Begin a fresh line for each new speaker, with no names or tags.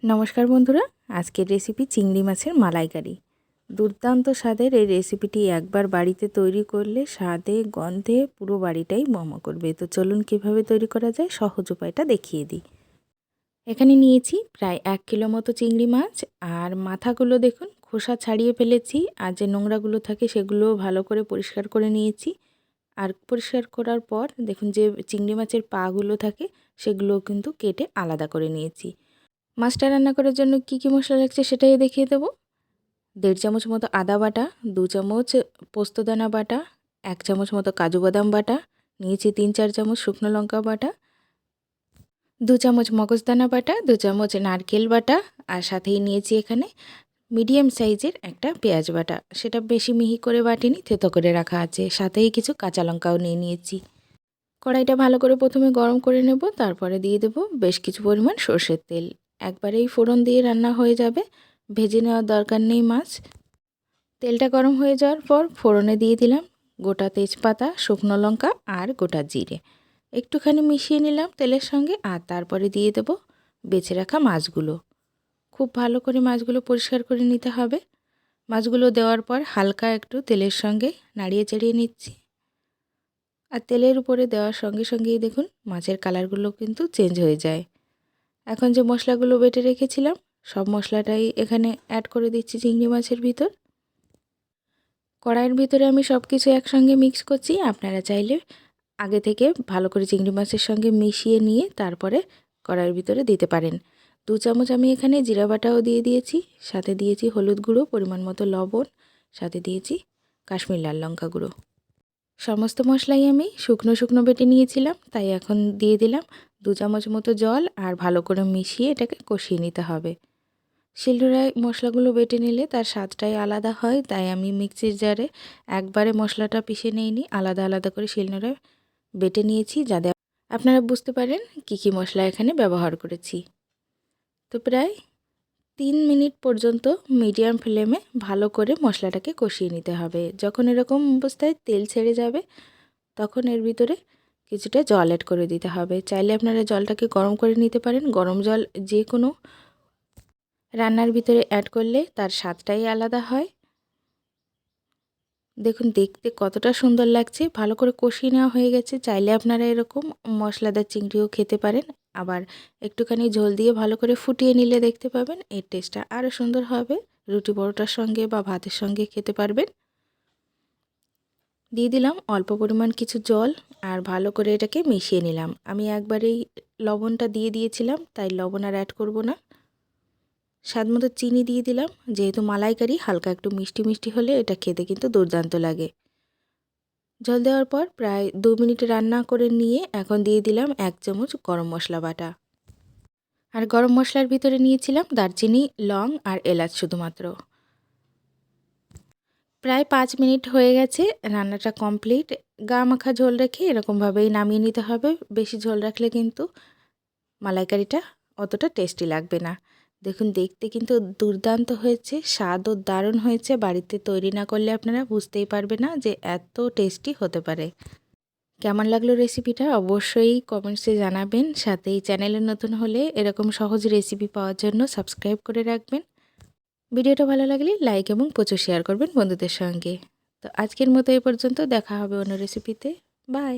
নমস্কার বন্ধুরা, আজকের রেসিপি চিংড়ি মাছের মালাইকারি। দুর্দান্ত স্বাদের এই রেসিপিটি একবার বাড়িতে তৈরি করলে স্বাদে গন্ধে পুরো বাড়িটাই মমা করবে। তো চলুন কিভাবে তৈরি করা যায় সহজ উপায়টা দেখিয়ে দিই। এখানে নিয়েছি প্রায় 1 কিলো মতো চিংড়ি মাছ, আর মাথাগুলো দেখুন খোসা ছাড়িয়ে ফেলেছি, আর যে নোংরাগুলো থাকে সেগুলো ভালো করে পরিষ্কার করে নিয়েছি। আর পরিষ্কার করার পর দেখুন যে চিংড়ি মাছের পাগুলো থাকে সেগুলো কিন্তু কেটে আলাদা করে নিয়েছি। মাছটা রান্না করার জন্য কি কি মশলা লাগছে সেটাই দেখিয়ে দেবো। 1.5 চামচ মতো আদা বাটা, 2 চামচ পোস্তদানা বাটা, 1 চামচ মতো কাজু বাদাম বাটা, নিয়েছি 3-4 চামচ শুকনো লঙ্কা বাটা, 2 চামচ মগজদানা বাটা, 2 চামচ নারকেল বাটা, আর সাথেই নিয়েছি এখানে মিডিয়াম সাইজের একটা পেঁয়াজ বাটা। সেটা বেশি মিহি করে বাটিনি, থেতো করে রাখা আছে। সাথেই কিছু কাঁচা লঙ্কাও নিয়ে নিয়েছি। কড়াইটা ভালো করে প্রথমে গরম করে নেব, তারপরে দিয়ে দেব বেশ কিছু পরিমাণ সর্ষের তেল। একবারেই ফোড়ন দিয়ে রান্না হয়ে যাবে, ভেজে নেওয়ার দরকার নেই মাছ। তেলটা গরম হয়ে যাওয়ার পর ফোড়নে দিয়ে দিলাম গোটা তেজপাতা, শুকনো লঙ্কা আর গোটা জিরে। একটুখানি মিশিয়ে নিলাম তেলের সঙ্গে, আর তারপরে দিয়ে দেব বেছে রাখা মাছগুলো। খুব ভালো করে মাছগুলো পরিষ্কার করে নিতে হবে। মাছগুলো দেওয়ার পর হালকা একটু তেলের সঙ্গে নাড়িয়ে চাড়িয়ে নিচ্ছি। আর তেলের উপরে দেওয়ার সঙ্গে সঙ্গেই দেখুন মাছের কালারগুলো কিন্তু চেঞ্জ হয়ে যায়। এখন যে মশলাগুলো বেটে রেখেছিলাম সব মশলাটাই এখানে অ্যাড করে দিচ্ছি চিংড়ি মাছের ভিতর। কড়াইয়ের ভিতরে আমি সব কিছু একসঙ্গে মিক্স করছি। আপনারা চাইলে আগে থেকে ভালো করে চিংড়ি মাছের সঙ্গে মিশিয়ে নিয়ে তারপরে কড়াইয়ের ভিতরে দিতে পারেন। 2 চামচ আমি এখানে জিরা বাটাও দিয়ে দিয়েছি, সাথে দিয়েছি হলুদ গুঁড়ো, পরিমাণ মতো লবণ, সাথে দিয়েছি কাশ্মীর লাল লঙ্কা গুঁড়ো। সমস্ত মশলাই আমি শুকনো শুকনো বেটে নিয়েছিলাম, তাই এখন দিয়ে দিলাম 2 চামচ মতো জল, আর ভালো করে মিশিয়ে এটাকে কষিয়ে নিতে হবে। শিলনোড়ায় মশলাগুলো বেটে নিলে তার স্বাদটাই আলাদা হয়, তাই আমি মিক্সির জারে একবারে মশলাটা পিষে নিইনি, আলাদা আলাদা করে শিলনোড়ায় বেটে নিয়েছি, যাতে আপনারা বুঝতে পারেন কি কি মশলা এখানে ব্যবহার করেছি। তো প্রায় 3 মিনিট পর্যন্ত মিডিয়াম ফ্লেমে ভালো করে মশলাটাকে কষিয়ে নিতে হবে। যখন এরকম অবস্থায় তেল ছেড়ে যাবে তখন এর ভিতরে কিছুটা জল অ্যাড করে দিতে হবে। চাইলে আপনারা জলটাকে গরম করে নিতে পারেন। গরম জল যে কোনো রান্নার ভিতরে অ্যাড করলে তার স্বাদটাই আলাদা হয়। দেখুন দেখতে কতটা সুন্দর লাগছে। ভালো করে কষিয়ে নেওয়া হয়ে গেছে। চাইলে আপনারা এরকম মশলাদার চিংড়িও খেতে পারেন। আবার একটুখানি ঝোল দিয়ে ভালো করে ফুটিয়ে নিলে দেখতে পাবেন এর টেস্টটা আরও সুন্দর হবে। রুটি পরোটার সঙ্গে বা ভাতের সঙ্গে খেতে পারবেন। দিয়ে দিলাম অল্প পরিমাণ কিছু জল, আর ভালো করে এটাকে মিশিয়ে নিলাম। আমি একবারেই লবণটা দিয়ে দিয়েছিলাম, তাই লবণ আর অ্যাড করব না। স্বাদমতো চিনি দিয়ে দিলাম। যেহেতু মালাইকারি হালকা একটু মিষ্টি মিষ্টি হলে এটা খেতে কিন্তু দুর্দান্ত লাগে। জল দেওয়ার পর প্রায় 2 মিনিট রান্না করে নিয়ে এখন দিয়ে দিলাম 1 চামচ গরম মশলা বাটা। আর গরম মশলার ভিতরে নিয়েছিলাম দারচিনি, লং আর এলাচ শুধুমাত্র। প্রায় 5 মিনিট হয়ে গেছে, রান্নাটা কমপ্লিট। গা মাখা ঝোল রেখে এরকমভাবেই নামিয়ে নিতে হবে। বেশি ঝোল রাখলে কিন্তু মালাইকারিটা অতটা টেস্টি লাগবে না। দেখুন দেখতে কিন্তু দুর্দান্ত হয়েছে, স্বাদও দারুণ হয়েছে। বাড়িতে তৈরি না করলে আপনারা বুঝতেই পারবে না যে এত টেস্টি হতে পারে। কেমন লাগলো রেসিপিটা অবশ্যই কমেন্টসে জানাবেন। সাথে এই চ্যানেলে নতুন হলে এরকম সহজ রেসিপি পাওয়ার জন্য সাবস্ক্রাইব করে রাখবেন। ভিডিওটা ভালো লাগলে লাইক এবং প্রচুর শেয়ার করবেন বন্ধুদের সঙ্গে। তো আজকের মতো এই পর্যন্ত, দেখা হবে অন্য রেসিপিতে। বাই।